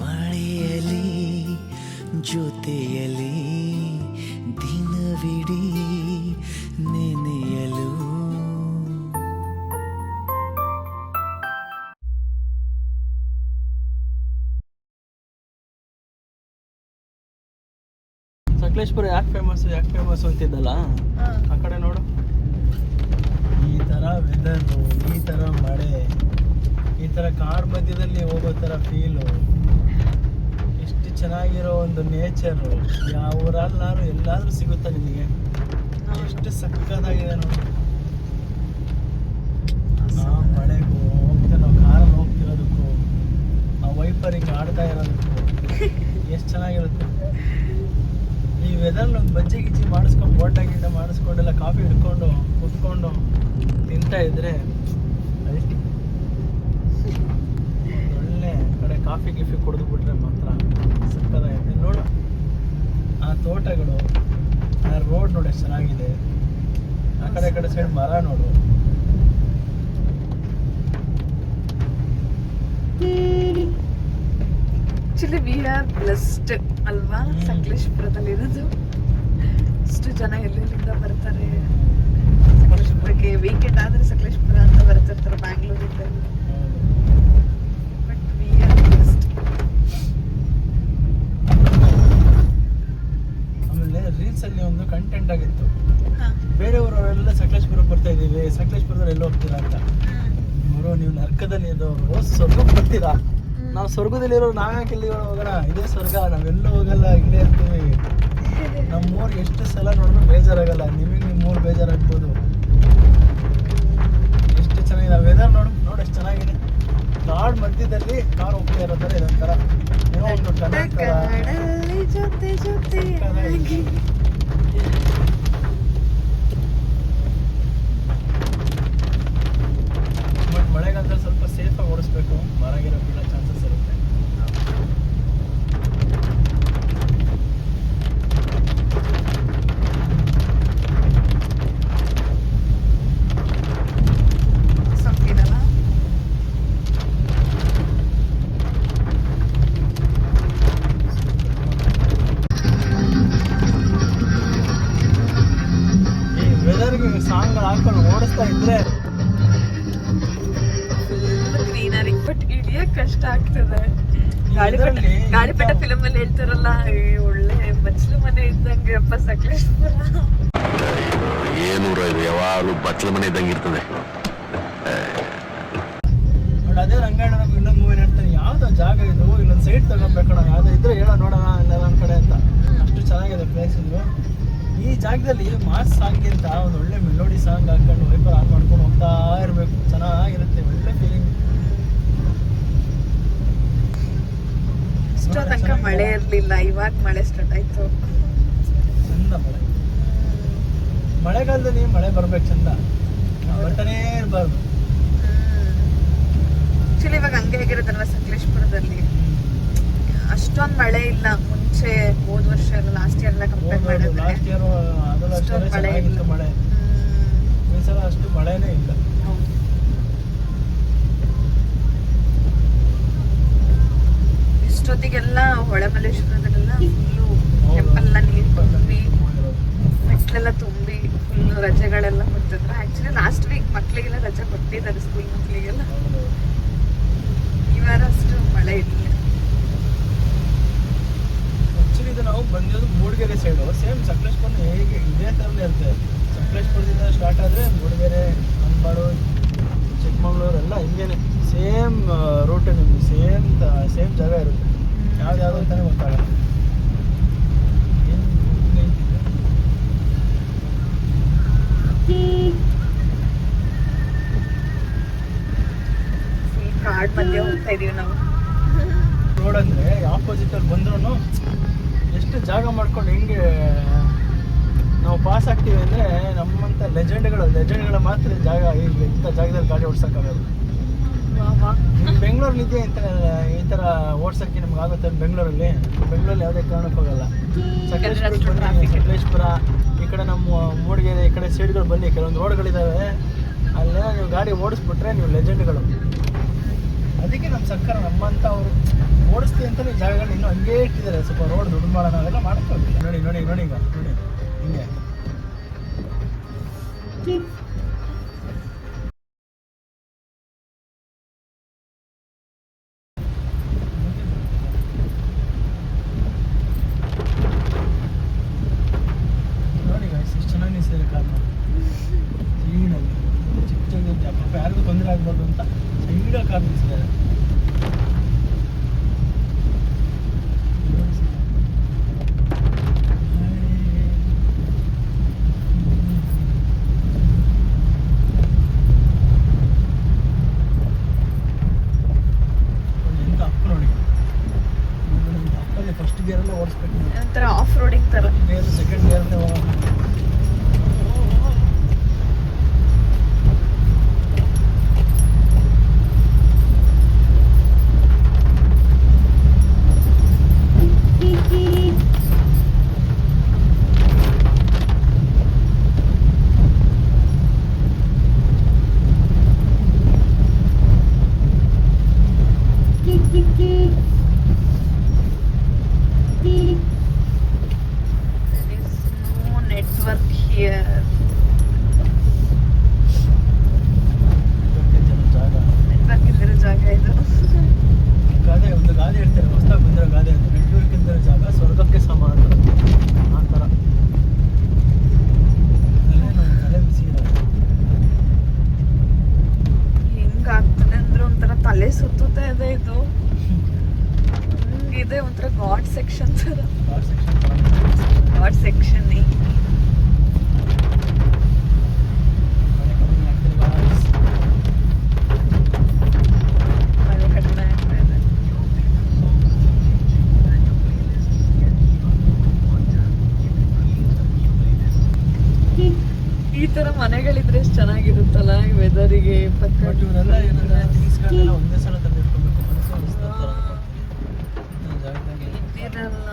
ಮಳೆಯಲಿ ಜೊತೆಯಲಿ ದಿನವಿಡೀ ನೆನೆಯಲು ಸಕಲೇಶ್ಪುರ ಯಾಕೆ ಫೇಮಸ್ ಅಂತಿದ್ದಲ್ಲ, ಆ ಕಡೆ ನೋಡು. ಈ ಥರ ವೆದರು, ಈ ಥರ ಮಳೆ, ಈ ಥರ ಕಾಡ್ ಮಧ್ಯದಲ್ಲಿ ಹೋಗೋ ಥರ ಫೀಲು, ಎಷ್ಟು ಚೆನ್ನಾಗಿರೋ ಒಂದು ನೇಚರು ಯಾವ ಊರಲ್ಲಾದ್ರೂ ಎಲ್ಲಾದ್ರೂ ಸಿಗುತ್ತಾ ನಿಮಗೆ? ಎಷ್ಟು ಸಕ್ಕತ್ತಾಗಿದೆ ನೋಡಿ. ಆ ಮಳೆಗೂ ನಾವು ಕಾರಲ್ಲಿ ಹೋಗ್ತಿರೋದಕ್ಕೂ ಆ ವೈಪರಿಂಗ್ ಆಡ್ತಾ ಇರೋದಕ್ಕೂ ಎಷ್ಟು ಚೆನ್ನಾಗಿರುತ್ತೆ. ಈ ವೆದರ್ ಒಂದು ಬಜ್ಜಿ ಗಿಜ್ಜಿ ಮಾಡಿಸ್ಕೊಂಡು ಬೋಟ ಗಿಡ್ಡ ಮಾಡಿಸ್ಕೊಂಡೆಲ್ಲ ಕಾಫಿ ಹಿಡ್ಕೊಂಡು ಕುತ್ಕೊಂಡು ತಿಂತಾ ಇದ್ರೆ ಒಳ್ಳೆ ಕಡೆ ಕಾಫಿ ಗಿಫಿ ಕುಡಿದು ಬಿಟ್ರೆ ಮಾತ್ರ ಸಕ್ಕತ್ತಾಗಿದೆ. ನೋಡು ಆ ತೋಟಗಳು, ಆ ರೋಡ್ ನೋಡಿ ಎಷ್ಟು ಚೆನ್ನಾಗಿದೆ. ಆ ಕಡೆ ಸೈಡ್ ಮರ ನೋಡು. ಆಕ್ಚುಲಿ ವಿ ಆರ್ ಬ್ಲೆಸ್ಡ್ ಅಲ್ವಾ ಸಕಲೇಶ್ಪುರದಲ್ಲಿ ಇರೋದು. ಇಷ್ಟು ಜನ ಎಲ್ಲೆಲ್ಲಿಂದ ಬರ್ತಾರೆ ಸಕಲೇಶ್ಪುರಕ್ಕೆ. ವೀಕೆಂಡ್ ಆದ್ರೆ ಸಕಲೇಶ್ಪುರ ಅಂತ ಬರ್ತಿರ್ತಾರೆ ಬ್ಯಾಂಗ್ಳೂರಿಂದ. But we are blessed. ಆಮೇಲೆ ರೀಲ್ಸ್ ಅಲ್ಲಿ ಒಂದು ಕಂಟೆಂಟ್ ಆಗಿತ್ತು, ಬೇರೆಯವರೆಲ್ಲ ಸಕಲೇಶ್ಪುರಕ್ಕೆ ಬರ್ತಾ ಇದೀವಿ, ಸಕಲೇಶ್ಪುರದಲ್ಲಿ ಎಲ್ಲಿ ಹೋಗ್ತೀರಾ ಅಂತ. ನೀವು ನರ್ಕದಲ್ಲಿ ಇದ್ದವರು ಸ್ವರ್ಗಕ್ಕೆ ಬರ್ತೀರಾ, ನಾವು ಸ್ವರ್ಗದಲ್ಲಿರೋ ನಾವ್ಯಾಕೆ ಇಲ್ಲಿ ಹೋಗೋಣ, ಇದೇ ಸ್ವರ್ಗ, ನಾವೆಲ್ಲೂ ಹೋಗಲ್ಲ, ಇಲ್ಲೇ ಇರ್ತೀವಿ. ನಮ್ಮೂರು ಎಷ್ಟು ಸಲ ನೋಡಿದ್ರು ಬೇಜಾರಾಗಲ್ಲ. ನಿಮಗೆ ನಿಮ್ಮೂರು ಬೇಜಾರಾಗ್ಬೋದು. ಎಷ್ಟು ಚೆನ್ನಾಗಿದೆ ಆ ವೆದರ್. ನೋಡು ಎಷ್ಟು ಚೆನ್ನಾಗಿದೆ. ಕಾಡ್ ಮಧ್ಯದಲ್ಲಿ ಕಾರ್ ಹೋಗ್ತಾ ಇರೋ ಥರ ಇದೊಂಥರ ಏನೋ ಒಂದು ಬಟ್ ಮಳೆಗಾಲದಲ್ಲಿ ಸ್ವಲ್ಪ ಸೇಫಾಗಿ ಓಡಿಸ್ಬೇಕು, ಹೊರಗಿರೋ ಬೀಳೋ ಚಾನ್ಸಸ್ ಇರುತ್ತೆ. ಈ ವೆದರ್ಗೆ ಸಾಂಗ್ಗಳು ಹಾಕೊಂಡು ಓಡಿಸ್ತಾ ಇದ್ರೆ ಗ್ರೀನರಿ. ಬಟ್ ಇಳಿಯಕ್ ಕಷ್ಟ ಆಗ್ತದೆ. ಗಾಳಿಪಟ ಫಿಲಮ್ ಅಲ್ಲಿ ಹೇಳ್ತಾರಲ್ಲ, ಒಳ್ಳೆ ಬಚ್ಚಲು ಮನೆ ಇದ್ದಂಗೆ ಅಪ್ಪ ಸಕಲೇಶ್ಪುರ. ಏನೂರ ಇದು ಯಾವಾಗಲೂ ಬಚ್ಚಲ ಮನೆ ಇದ್ದಂಗೆ ಇರ್ತದೆ. ಬಟ್ ಅದೇ ರಂಗಾಯಣ ಇನ್ನೊಂದು ಮೂವಿ ಹೇಳ್ತಾನೆ, ಯಾವ್ದೋ ಜಾಗ ಇದು, ಇಲ್ಲೊಂದು ಸೈಡ್ ತಗೊಂಡ್ಬೇಕಣ, ಯಾವ್ದೋ ಇದ್ರೆ ಹೇಳೋ ನೋಡೋಣ ಇಲ್ಲ ನನ್ನ ಕಡೆ ಅಂತ. ಅಷ್ಟು ಚೆನ್ನಾಗಿದೆ ಪ್ಲೇಸ್ ಇದು. ಈ ಜಾಗದಲ್ಲಿ ಮಾಸ್ ಸಾಂಗ್ಗಿಂತ ಒಂದು ಒಳ್ಳೆ ಮೆಲೋಡಿ ಸಾಂಗ್ ಹಾಕೊಂಡು ವೈಪರ್ ಆನ್ ಮಾಡ್ಕೊಂಡು ಹೋಗ್ತಾ ಇರಬೇಕು, ಚೆನ್ನಾಗಿರುತ್ತೆ, ಒಳ್ಳೆ ಫೀಲಿಂಗ್. ಇಷ್ಟೋ ತನಕ ಮಳೆ ಇರ್ಲಿಲ್ಲ, ಇವಾಗ ಮಳೆ ಸ್ಟಾರ್ಟ್ ಆಯ್ತು. ಚಂದ ಮಳೆ. ಮಳೆಗಾಲದಲ್ಲಿ ಮಳೆ ಬರ್ಬೇಕು ಚಂದ, ಬರ್ತಾನೇ ಇರಬಾರ್ದು. ಆಕ್ಚುಲಿ ಇವಾಗ ಹಂಗೆ ಆಗಿರೋದಲ್ವ ಸಕಲೇಶ್ಪುರದಲ್ಲಿ, ಅಷ್ಟೊಂದು ಮಳೆ ಇಲ್ಲ. ಮುಂಚೆ ಹೋದ ವರ್ಷ ಎಲ್ಲ ಲಾಸ್ಟ್ ಇಯರ್ ಎಲ್ಲ ಕಂಪೇರ್ ಮಾಡಿದ್ರೆ ಲಾಸ್ಟ್ ಇಯರ್ ಅದೆಲ್ಲ ಚೆನ್ನಾಗಿತ್ತು ಮಳೆ. ಈ ಸಲ ಅಷ್ಟು ಮಳೆನೇ ಇಲ್ಲ. ಇಷ್ಟೊತ್ತಿಗೆಲ್ಲ ಹೊಳೆಮಲ್ಲೇಶ್ವರದಲ್ಲೆಲ್ಲ ಫುಲ್ಲು ಟೆಂಪಲ್ ಎಲ್ಲ ನೀರು ತುಂಬಿ, ಮೆಟ್ಲೆಲ್ಲ ತುಂಬಿ ಫುಲ್ಲು ರಜೆಗಳೆಲ್ಲ ಕೊಡ್ತಿದ್ರು. ಆಕ್ಚುಲಿ ಲಾಸ್ಟ್ ವೀಕ್ ಮಕ್ಳಿಗೆಲ್ಲ ರಜೆ ಕೊಟ್ಟಿದ್ದಾರೆ, ಸ್ಕೂಲ್ ಮಕ್ಳಿಗೆಲ್ಲ. ಈ ವಾರ ಅಷ್ಟು ಮಳೆ ಇಲ್ಲ. ಆಕ್ಚುಲಿ ಇದು ನಾವು ಬಂದಿರೋದು ಮೂಡಿಗೆರೆ ಸೈಡು. ಸೇಮ್ ಸಕಲೇಶ್ಪುರ ಹೇಗೆ ಇದೇ ಥರನೇ ಇರುತ್ತೆ. ಸಕಲೇಶ್ಪುರದಿಂದ ಸ್ಟಾರ್ಟ್ ಆದರೆ ಮೂಡಿಗೆರೆ, ಅಂಬಾಡು, ಚಿಕ್ಕಮಗಳೂರು ಎಲ್ಲ ಹಿಂಗೇನೆ ಸೇಮ್ ರೂಟ್. ನಿಮ್ಗೆ ಸೇಮ್ ಜಾಗ ಇರುತ್ತೆ. ಯಾವ್ದು ಅಂತಾನೆ ಗೊತ್ತಾಗಲ್ಲ. ಕಾಡ್ ಮಧ್ಯೆ ಹೋಗ್ತಾ ಇದೀವಿ ನಾವು. ರೋಡ್ ಅಂದ್ರೆ ಆಪೋಸಿಟ್ ಅಲ್ಲಿ ಬಂದ್ರು ಎಷ್ಟು ಜಾಗ ಮಾಡ್ಕೊಂಡು ಹೆಂಗೆ ನಾವು ಪಾಸ್ ಆಗ್ತೀವಿ ಅಂದ್ರೆ, ನಮ್ಮಂತ ಲೆಜೆಂಡ್ಗಳ ಮಾತ್ರ ಜಾಗ ಇಂಥ ಜಾಗದಲ್ಲಿ ಗಾಡಿ ಓಡಿಸೋಕ್ಕಾಗೋದು. ಬೆಂಗಳೂರಲ್ಲಿ ಇದೆಯಾ ಈ ಥರ ಓಡ್ಸೋಕ್ಕೆ ನಮ್ಗೆ ಆಗುತ್ತೆ. ಬೆಂಗಳೂರಲ್ಲಿ ಯಾವುದೇ ಕಾರಣಕ್ಕೆ ಹೋಗಲ್ಲ. ಸಕಲೇಶ್ಪುರ, ಈ ಕಡೆ ನಮ್ಮ ಮೂಡಿಗೆರೆ ಈ ಕಡೆ ಸೈಡ್ಗಳು ಬನ್ನಿ, ಕೆಲವೊಂದು ರೋಡ್ಗಳಿದ್ದಾವೆ, ಅಲ್ಲೆಲ್ಲ ನೀವು ಗಾಡಿ ಓಡಿಸ್ಬಿಟ್ರೆ ನೀವು ಲೆಜೆಂಡ್ಗಳು. ಅದಕ್ಕೆ ನಮ್ಮ ಸರ್ಕಾರ ನಮ್ಮಂತ ಅವರು ಓಡಿಸ್ತೀವಿ ಅಂತ ಈ ಜಾಗಗಳು ಇನ್ನೂ ಹಂಗೇ ಇಟ್ಟಿದ್ದಾರೆ. ಸ್ವಲ್ಪ ರೋಡ್ ದುಡ್ಡು ಮಾಡೋಣ ಅವೆಲ್ಲ ಮಾಡ್ಕೋಬೇಕು. ನೋಡಿ ನೋಡಿ ನೋಡಿ ಈಗ ನೋಡಿ ಹಿಂಗೆ ನೋಡಿ ಎಷ್ಟು ಚೆನ್ನಾಗಿ ನಿಲ್ಸಿದ್ದಾರೆ ಕಾರ್ನ ಸೈಡಲ್ಲಿ. ಚಿಕ್ಕ ಪಾಪ ಯಾರಿಗೂ ತೊಂದರೆ ಆಗ್ಬಾರ್ದು ಅಂತ ಸೈಡಲ್ಲಿ ಕಾರ್ ನಿಲ್ಸಿದ್ದಾರೆ. ಎಂತ ಅಪ್ ನೋಡಿ, ಅಪ್ಪಲ್ಲಿ ಫಸ್ಟ್ ಗೇರಲ್ಲೇ ಓಡಿಸ್ಬೇಕು, ಒಂಥರ ಆಫ್ ರೋಡಿಂಗ್ ತರ. ಗೇರ್ ಸೆಕೆಂಡ್ ಗೇರಲ್ಲೇ ಹೋಗೋಣ. Network here. ಜಾಗ ನೆಟ್ವರ್ಕ್ ಇಲ್ದಿರೋ ಜಾಗ ಇದು. ಗಾದೆ, ಒಂದು ಗಾದೆ ಹೇಳ್ತಾರೆ, ಹೊಸದಾಗಿ ಬಂದಿರೋ ಗಾದೆ ಅದು, ನೆಟ್ವರ್ಕ್ ಇಲ್ದಿರೋ ಜಾಗ ಸ್ವರ್ಗಕ್ಕೆ ಸಮ ಅಂತ. ಆ ಥರ ತಲೆ ಬಿಸಿ ಇರೋದು. ಹೆಂಗಾಗ್ತದೆ ಅಂದ್ರೆ ಒಂಥರ ತಲೆ ಸುತ್ತುತ್ತಾ ಇದೆ ಇದು. ಇದೆ ಒಂಥರ ಗಾಡ್ ಸೆಕ್ಷನ್ ತರ. ಗಾಡ್ ಸೆಕ್ಷನ್ ಮಳೆ ಕಡಿಮೆ ಆಗ್ತಾ ಇದೆ. ಈ ತರ ಮನೆಗಳಿದ್ರೆ ಎಷ್ಟು ಚೆನ್ನಾಗಿರುತ್ತಲ್ಲ ಈ ವೆದರಿಗೆ. ಪಕ್ಕ ಬಟ್ ಇವರೆಲ್ಲ ಏನಂದ್ರೆ ಥಿಂಗ್ಸ್ಗಳನ್ನೆಲ್ಲ ಒಂದೇ ಸಲ ತಂದಿಟ್ಕೋಬೇಕು, ಮನಸ್ಸು ಅನಿಸ್ತಾರೆ. ಜಾಗದಾಗೆ ಇದಿರಲ್ಲ.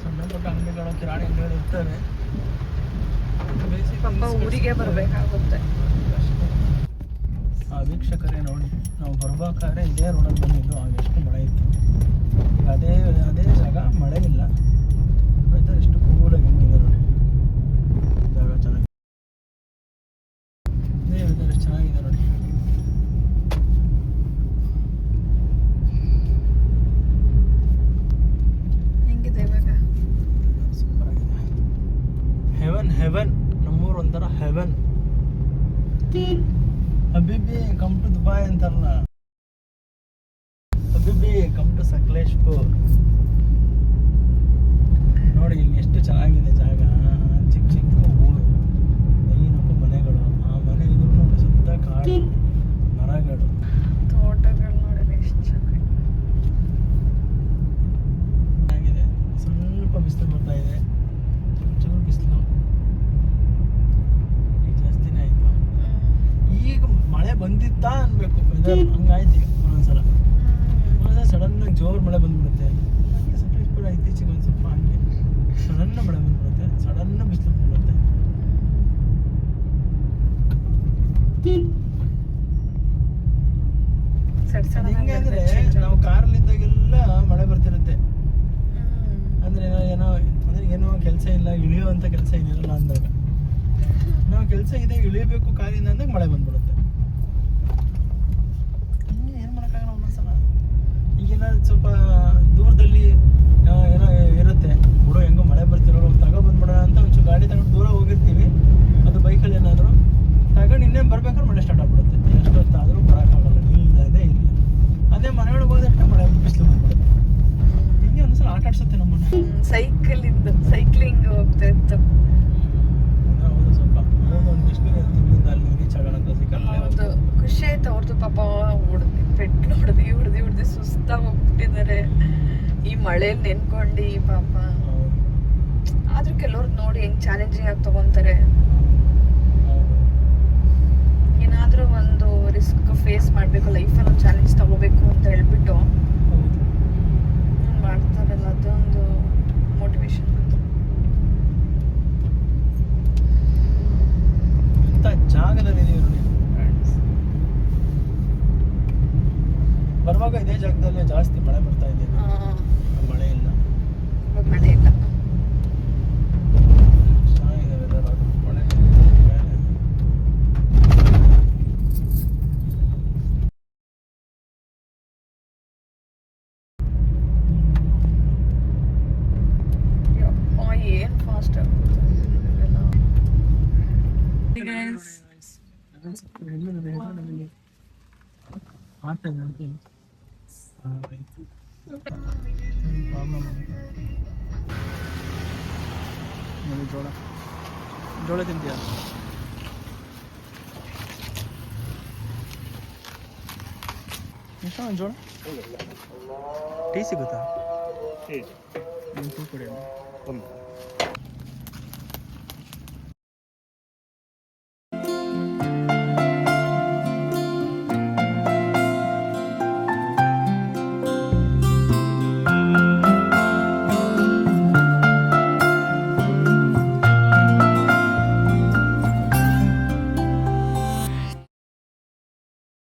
ಸಣ್ಣ ಪುಟ್ಟ ಅಂಗಡಿಗಳು, ಕಿರಾಣಿ ಅಂಗಡಿಗಳು ಇರ್ತವೆ. ಪಾಪ ಊರಿಗೆ ಬರ್ಬೇಕಾಗುತ್ತೆ. ಆ ವೀಕ್ಷಕರೇ ನೋಡಿ, ನಾವು ಬರ್ಬೇಕಾದ್ರೆ ಇದೇ ರೋಡಲ್ಲಿ ಬಂದಿದ್ದು, ಆಗ ಎಷ್ಟು ಮಳೆ ಇತ್ತು. ಈಗ ಅದೇ ಜಾಗ ಮಳೆ ಇಲ್ಲ, ವೆದರ್ ಎಷ್ಟು ಕೂಲಾಗಿ ಹೆಂಗಿದೆ ನೋಡಿ. ಜಾಗ ಚೆನ್ನಾಗಿ, ಇದೇ ವೆದರ್ ಎಷ್ಟು ಚೆನ್ನಾಗಿದೆ ನೋಡಿ. ಹೆಂಗಿದೆ ಇವಾಗ? ಸೂಪರ್ ಆಗಿದೆ. ಹೆವನ್ ಹೆವನ್, ನಮ್ಮೂರು ಒಂಥರ ಹೆವನ್. ಹಬೀಬಿ ಕಮ್ ಟು ದುಬಾಯ್ ಅಂತಾರಲ್ಲ, ಹಬೀಬಿ ಕಮ್ ಟು ಸಕಲೇಶ್ಪುರ್. ನೋಡಿ ಇಲ್ಲಿ ಎಷ್ಟು ಚೆನ್ನಾಗಿದೆ ಜಾಗ. ಚಿಕ್ಕ ಚಿಕ್ಕ ಊರು, ಐನಕ್ಕೂ ಮನೆಗಳು, ಆ ಮನೆ ಇದ್ರು ಸುತ್ತ ಕಾಡು, ಮರಗಳು, ತೋಟಗಳು ನೋಡಿದ್ರೆ ಎಷ್ಟು ಚೆನ್ನಾಗಿದೆ. ಸ್ವಲ್ಪ ಬಿಸಿಲು ಬರ್ತಾ ಇದೆ, ಚೂರು ಬಿಸಿಲು. ಈಗ ಜಾಸ್ತಿನೇ ಆಯ್ತು. ಈಗ ಮಳೆ ಬಂದಿತ್ತಾ ಅನ್ಬೇಕು, ವೆದರ್ ಹಂಗಾಯ್ತು. ಈಗ ಒಂದೊಂದ್ಸಲ ಸಡನ್ ಆಗಿ ಜೋರು ಮಳೆ ಬಂದ್ಬಿಡುತ್ತೆ. ಹಾಗೆ ಸಕಲೇಶ್ಪುರ ಇತ್ತೀಚೆಗೆ ಒಂದು ಸ್ವಲ್ಪ ಹಂಗೆ ಸಡನ್ ಮಳೆ ಬಂದ್ಬಿಡುತ್ತೆ, ಸಡನ್ ಬಿಸಿಲು ಬಂದ್ಬಿಡುತ್ತೆ. ಹೆಂಗೆ ಅಂದ್ರೆ ನಾವು ಕಾರಲ್ಲಿದ್ದಾಗೆಲ್ಲ ಮಳೆ ಬರ್ತಿರುತ್ತೆ. ಅಂದ್ರೆ ಏನೋ ಕೆಲಸ ಇಲ್ಲ, ಇಳಿಯುವಂತ ಕೆಲಸ ಏನಿರಲ್ಲ ಅಂದಾಗ, ನಾವು ಕೆಲಸ ಇದೆ ಇಳಿಬೇಕು ಕಾರಿಂದ ಅಂದಾಗ ಮಳೆ ಬಂದ್ಬಿಡುತ್ತೆ. ಏನು ಮಾಡೋಕ್ಕಾಗಲ್ಲ ಒಂದೊಂದ್ಸಲ. ಈಗೆಲ್ಲ ಸ್ವಲ್ಪ ದೂರದಲ್ಲಿ ಏನೋ ಇರುತ್ತೆ, ಬಿಡು ಹೆಂಗೋ ಮಳೆ ಬರ್ತಿರೋ ತಗೊಬಂದ್ಬಿಡೋಣ ಅಂತ ಒಂಚೂರು ಗಾಡಿ ತಗೊಂಡು ದೂರ ಹೋಗಿರ್ತೀವಿ. ಅದು ಬೈಕಲ್ಲಿ ಏನಾದರೂ ತಗೊಂಡು ಇನ್ನೇನು ಬರ್ಬೇಕಾದ್ರೆ ಮಳೆ ಸ್ಟಾರ್ಟ್ ಆಗ್ಬಿಡುತ್ತೆ. ಎಷ್ಟೊತ್ತಾದರೂ ಬರೋಕ್ಕಾಗಲ್ಲ, ನಿಲ್ಲದೇ ಇಲ್ಲ. ಅದೇ ಮನೆಯೊಳಗೆ ಹೋದಷ್ಟು ಮಳೆ ಬಿಸಿಲು ಬಂದ್ಬಿಡುತ್ತೆ. ಹಿಂಗೆ ಒಂದ್ಸಲ ಆಟ ಆಡ್ಸುತ್ತೆ ನಮ್ಮನ್ನ. ಸೈಕ್ಲಿಂಗ್ ಹೋಗ್ತಾ ಇತ್ತು. ಹೌದು, ಸ್ವಲ್ಪ ಒಂದು ಎಷ್ಟು ತಿಂಗಳಿಂದ ಅಲ್ಲಿ ರೀಚ್ ಆಗೋಣ ಅಂತ ಸಿಕ್ಕಲ್ಲ. ಹೌದು, ಖುಷಿ ಆಯ್ತು. ಅವ್ರದ್ದು ಪಾಪ ಪೆಟ್ಲು ಹೊಡೆದು ಸುಸ್ತಾಗಿ ಹೋಗ್ಬಿಟ್ಟಿದ್ದಾರೆ ಈ ಮಳೇಲಿ ನೆನ್ಕೊಂಡು. ಪಾಪ ಆದ್ರೂ ಕೆಲವ್ರು ನೋಡಿ ಹೆಂಗ್ ಚಾಲೆಂಜಿಂಗ್ ಆಗಿ ತಗೊಂತಾರೆ. ಏನಾದ್ರೂ ಒಂದು ರಿಸ್ಕ್ ಫೇಸ್ ಮಾಡ್ಬೇಕು ಲೈಫಲ್ಲಿ, ಒಂದು ಚಾಲೆಂಜ್ ತಗೋಬೇಕು ಅಂತ ಹೇಳ್ಬಿಟ್ಟು ಮಾಡ್ತಾರಲ್ಲ, ಅದೊಂದು ಮೋಟಿವೇಶನ್. ಯಾವಾಗ ಇದೇ ಜಾಗದಲ್ಲೇ ಜಾಸ್ತಿ ಮಳೆ ಬರ್ತಾ ಇದೆ, ಮಳೆ ಇಲ್ಲ. ಇವಾಗ ಮಳೆ ಇಲ್ಲ. ಚೆನ್ನಾಗಿದೆ ವೆದರ್, ಅದು ಮಳೆ ಮೇಲೆ. ಯಪ್ಪ ಏನ್ ಫಾಸ್ಟ್ ಆಗ್ತದೆ ಜೋಳ ಜೋಳ ತಿಂತೀಯ? ಎಷ್ಟು ಜೋಳ? ಟೀ ಸಿಗುತ್ತಾ? ಟೀ ಕುಡಿಯೋದು.